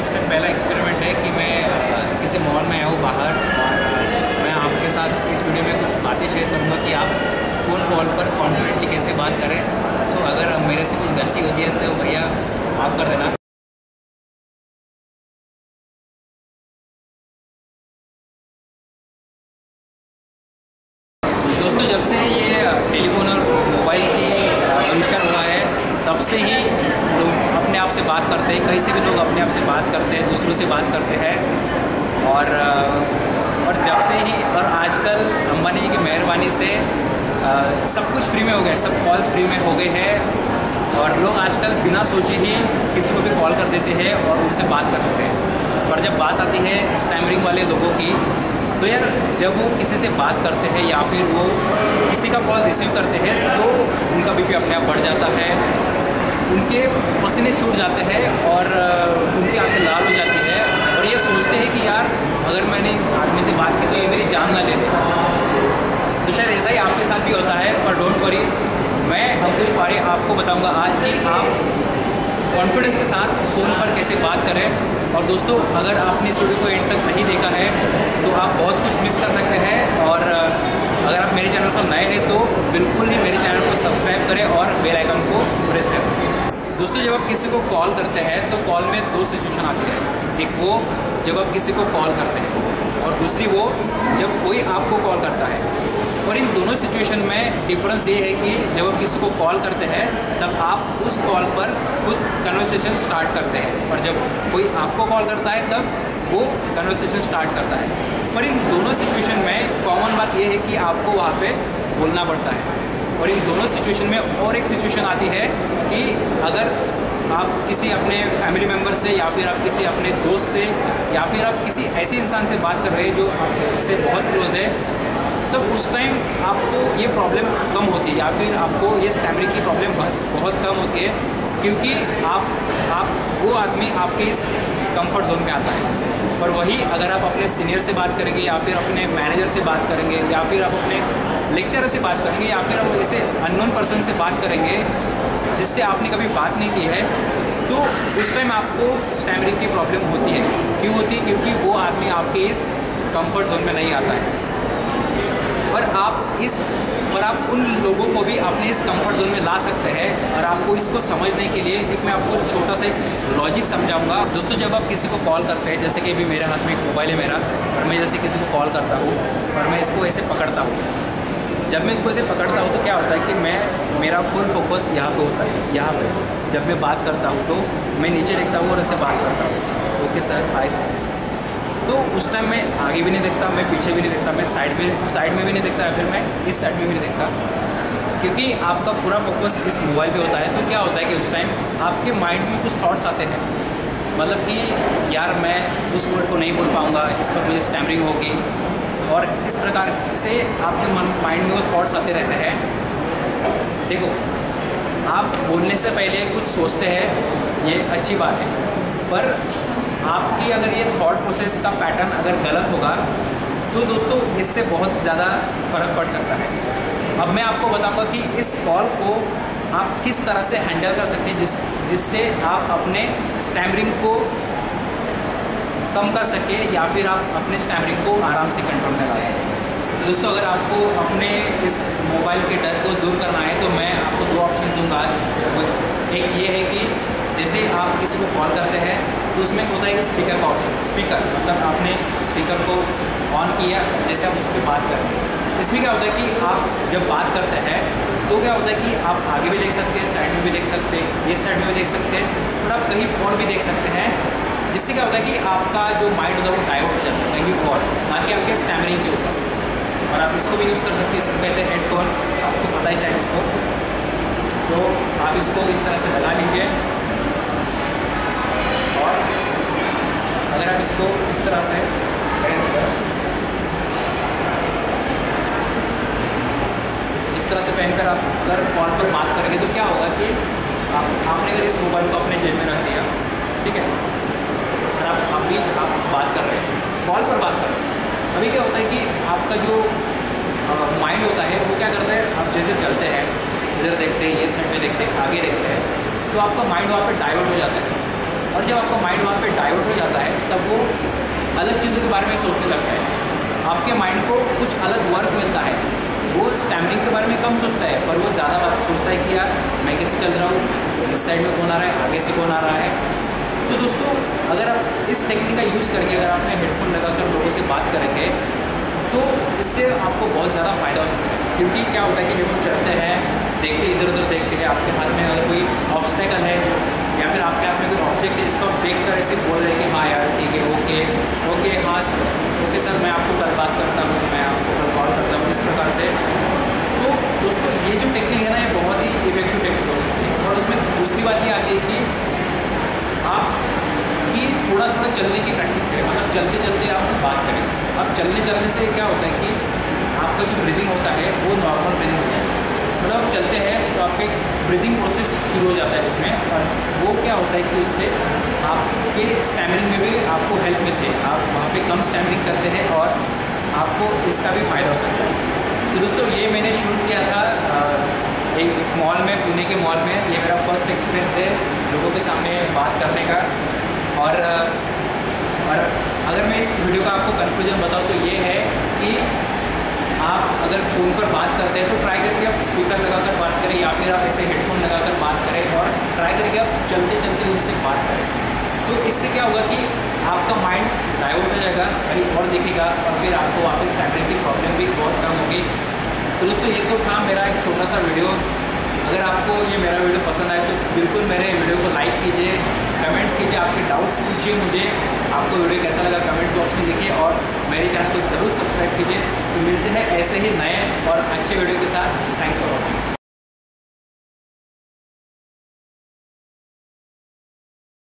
सबसे पहला एक्सपेरिमेंट है कि मैं किसी मॉल में आया हूँ बाहर, और मैं आपके साथ इस वीडियो में कुछ बातें शेयर करूँगा कि आप फ़ोन कॉल पर कॉन्फिडेंटली कैसे बात करें। तो अगर मेरे से कुछ गलती होती है तो भैया माफ़ कर देना। दोस्तों, जब से ये टेलीफोन और मोबाइल की आविष्कार हुआ है तब से ही लोग अपने आप से बात करते हैं, कहीं से भी लोग अपने आप से बात करते हैं, दूसरों से बात करते हैं। और जब से ही और आजकल अंबानी जी की मेहरबानी से सब कुछ फ्री में हो गया है, सब कॉल्स फ्री में हो गए हैं और लोग आजकल बिना सोचे ही किसी को भी कॉल कर देते हैं और उनसे बात कर लेते हैं। पर जब बात आती है स्टैमरिंग वाले लोगों की, तो यार जब वो किसी से बात करते हैं या फिर वो किसी का कॉल रिसीव करते हैं तो उनका बीपी अपने आप बढ़ जाता है, उनके पसीने छूट जाते हैं और उनकी आंखें लाल हो जाती है और ये सोचते हैं कि यार अगर मैंने इस आदमी से बात की तो ये मेरी जान ना ले ले। तो शायद ऐसा ही आपके साथ भी होता है, पर डोंट वरी, मैं अंकुश पारे आपको बताऊँगा आज कि आप कॉन्फिडेंस के साथ फ़ोन पर कैसे बात करें। और दोस्तों, अगर आपने इस वीडियो को एंड तक नहीं देखा है तो आप बहुत कुछ मिस कर सकते हैं। और अगर आप मेरे चैनल पर नए हैं तो बिल्कुल ही मेरे चैनल को सब्सक्राइब करें और बेल आइकन को प्रेस करें। दोस्तों, जब आप किसी को कॉल करते हैं तो कॉल में दो सिचुएशन आती है। एक वो जब आप किसी को कॉल करते हैं और दूसरी वो जब कोई आपको कॉल करता है। और इन दोनों सिचुएशन में डिफरेंस ये है कि जब आप किसी को कॉल करते हैं तब आप उस कॉल पर खुद कन्वर्सेशन स्टार्ट करते हैं और जब कोई आपको कॉल करता है तब वो कन्वर्सेशन स्टार्ट करता है। पर इन दोनों सिचुएशन में कॉमन बात ये है कि आपको वहाँ पे बोलना पड़ता है। और इन दोनों सिचुएशन में और एक सिचुएशन आती है कि अगर आप किसी अपने फैमिली मेम्बर से या फिर आप किसी अपने दोस्त से या फिर आप किसी ऐसे इंसान से बात कर रहे हैं जो आपसे बहुत क्लोज है, तब उस टाइम आपको ये प्रॉब्लम कम होती है या फिर आपको ये स्टैमरिंग की प्रॉब्लम बहुत कम होती है, क्योंकि आप वो आदमी आपके इस कंफर्ट जोन में आता है। और वही अगर आप अपने सीनियर से बात करेंगे या फिर अपने मैनेजर से बात करेंगे या फिर आप अपने लेक्चरर से बात करेंगे या फिर आप ऐसे अननोन पर्सन से बात करेंगे जिससे आपने कभी बात नहीं की है, तो उस टाइम आपको स्टैमरिंग की प्रॉब्लम होती है। क्यों होती है? क्योंकि वो आदमी आपके इस कंफर्ट जोन में नहीं आता है और आप उन लोगों को भी अपने इस कंफर्ट जोन में ला सकते हैं। और आपको इसको समझने के लिए मैं आपको छोटा सा एक लॉजिक समझाऊंगा। दोस्तों, जब आप किसी को कॉल करते हैं, जैसे कि अभी मेरे हाथ में एक मोबाइल है मेरा, और मैं जैसे किसी को कॉल करता हूँ और मैं इसको ऐसे पकड़ता हूँ, जब मैं इसको ऐसे पकड़ता हूँ तो क्या होता है कि मेरा फुल फोकस यहाँ पे होता है, यहाँ पे। जब मैं बात करता हूँ तो मैं नीचे देखता हूँ और ऐसे बात करता हूँ, ओके सर, हाय सर। तो उस टाइम मैं आगे भी नहीं देखता, मैं पीछे भी नहीं देखता, मैं साइड में भी नहीं देखता या फिर मैं इस साइड में भी नहीं देखता, क्योंकि आपका पूरा फोकस इस मोबाइल पे होता है। तो क्या होता है कि उस टाइम आपके माइंड्स में कुछ थॉट्स आते हैं, मतलब कि यार मैं उस वर्ड को नहीं बोल पाऊँगा, इस पर मुझे स्टैमरिंग होगी, और इस प्रकार से आपके माइंड में वो थॉट्स आते रहते हैं। देखो, आप बोलने से पहले कुछ सोचते हैं, ये अच्छी बात है, पर आपकी अगर ये थॉट प्रोसेस का पैटर्न अगर गलत होगा तो दोस्तों इससे बहुत ज़्यादा फ़र्क पड़ सकता है। अब मैं आपको बताऊंगा कि इस कॉल को आप किस तरह से हैंडल कर सकते हैं जिससे आप अपने स्टैमरिंग को कम कर सके या फिर आप अपने स्टैमरिंग को आराम से कंट्रोल में ला सकें। तो दोस्तों, अगर आपको अपने इस मोबाइल के डर को दूर करना है तो मैं आपको दो ऑप्शन दूंगा आज। एक ये है कि जैसे आप किसी को कॉल करते हैं तो उसमें होता है स्पीकर का ऑप्शन। स्पीकर मतलब आपने स्पीकर को ऑन किया, जैसे आप उस पर बात कर रहे हैं। इसमें क्या होता है कि आप जब बात करते हैं तो क्या होता है कि आप आगे भी देख सकते हैं, साइड में भी देख सकते हैं, ये साइड में भी देख सकते हैं और आप कहीं और भी देख सकते हैं, जिससे क्या होता है कि आपका जो माइंड होता है वो डाइवर्ट हो जाता है कहीं और, ना कि आपके स्टैमरिंग के ऊपर। और आप इसको भी यूज़ कर सकते हैं, इसको कहते हैं हेडफोन, आपको पता ही चाहिए इसको। तो आप इसको इस तरह से लगा लीजिए और अगर आप इसको इस तरह से पहनकर आप अगर कॉल पर बात करेंगे तो क्या होगा कि आपने अगर इस मोबाइल को अपने जेब में रख दिया, ठीक है, और आप बात कर रहे हैं, कॉल पर बात कर रहे हैं, अभी क्या होता है कि आपका जो माइंड होता है वो क्या करता है, आप जैसे चलते हैं, इधर देखते हैं, ये साइड में देखते हैं, आगे देखते हैं, तो आपका माइंड वहाँ पे डाइवर्ट हो जाता है। और जब आपका माइंड वहाँ पे डाइवर्ट हो जाता है तब वो अलग चीज़ों के बारे में सोचने लगता है। आपके माइंड को कुछ अलग वर्क मिलता है, वो स्टैम्पिंग के बारे में कम सोचता है पर वो ज़्यादा बात सोचता है कि यार मैं कैसे चल रहा हूँ, इस साइड में कौन आ रहा है, आगे से कौन आ रहा है। तो दोस्तों अगर आप इस टेक्निक का यूज़ करके अगर आपने हेडफोन लगाकर लोगों से बात करेंगे तो इससे आपको बहुत ज़्यादा फ़ायदा हो सकता है। क्योंकि क्या होता है कि जब हम चलते हैं, देखते इधर उधर देखते हैं, आपके हाथ में अगर कोई ऑब्स्टेकल है या फिर आपके हाथ में कोई ऑब्जेक्ट है जिसको आप देख कर ऐसे बोल रहे हैं कि हाँ यार ठीक है, ओके ओके, हाँ सर, ओके सर, मैं आपको कल बात करता हूँ, मैं आपको कल कॉल करता हूँ, इस प्रकार से। तो दोस्तों ये जो टेक्निक है ना, ये बहुत ही इफेक्टिव टेक्निक हो सकती है। और उसमें दूसरी बात ये आती है कि आप कि थोड़ा थोड़ा चलने की प्रैक्टिस करें, मतलब चलते चलते आप बात करें। अब चलने से क्या होता है कि आपका जो ब्रीदिंग होता है वो नॉर्मल ब्रीदिंग होता है। मतलब आप चलते हैं तो आपके ब्रीदिंग प्रोसेस शुरू हो जाता है उसमें, और वो क्या होता है कि उससे आपके स्टैमिनिंग में भी आपको हेल्प मिलती है। आप वहाँ पे कम स्टैमिनिंग करते हैं और आपको इसका भी फ़ायदा हो सकता है। तो दोस्तों ये मैंने शूट किया था एक मॉल में, पुणे के मॉल में। ये मेरा फर्स्ट एक्सपीरियंस है लोगों के सामने बात करने का। और अगर मैं इस वीडियो का आपको कंक्लूजन बताऊँ तो ये है कि आप अगर फ़ोन पर बात करते हैं तो ट्राई करके आप स्पीकर लगाकर बात करें या फिर आप ऐसे हेडफोन लगाकर बात करें, और ट्राई करके आप चलते चलते उनसे बात करें। तो इससे क्या होगा कि आपका माइंड डाइवर्ट हो जाएगा, कहीं और दिखेगा, और फिर आपको वापस स्टैमिना की प्रॉब्लम भी बहुत कम होगी। तो दोस्तों ये तो था मेरा एक छोटा सा वीडियो। अगर आपको ये मेरा वीडियो पसंद आए तो बिल्कुल मेरे वीडियो को लाइक कीजिए, कमेंट्स कीजिए, आपके डाउट्स पूछिए मुझे, आपको वीडियो कैसा लगा कमेंट्स बॉक्स में लिखिए, और मेरे चैनल को ज़रूर सब्सक्राइब कीजिए। तो मिलते हैं ऐसे ही नए और अच्छे वीडियो के साथ। Thanks for watching.